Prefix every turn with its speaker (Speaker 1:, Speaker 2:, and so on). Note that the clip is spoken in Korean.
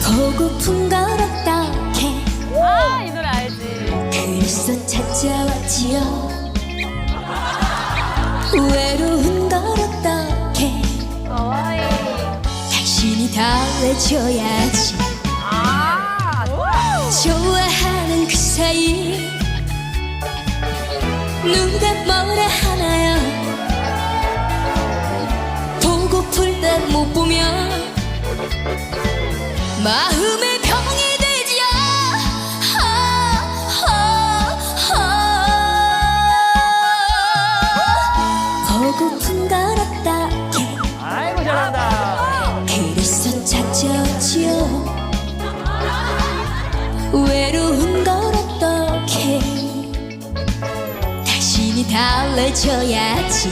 Speaker 1: 보고픈 걸 어떡해.
Speaker 2: 아, 이 노래 알지.
Speaker 1: 그래서 찾아왔지요. 외로운 걸 어떡해.
Speaker 2: 어이.
Speaker 1: 당신이 달래줘야지.
Speaker 2: 아, 좋아.
Speaker 1: 좋아하는 그 사이 누가 뭐라 하나요. 보고플 때 못 보면 마음의 병이 되지요. 보고픈 걸 어떡해.
Speaker 2: 아이고, 잘한다.
Speaker 1: 그래서 찾아왔지요. 외로운 걸 어떡해. 당신이 달래줘야지.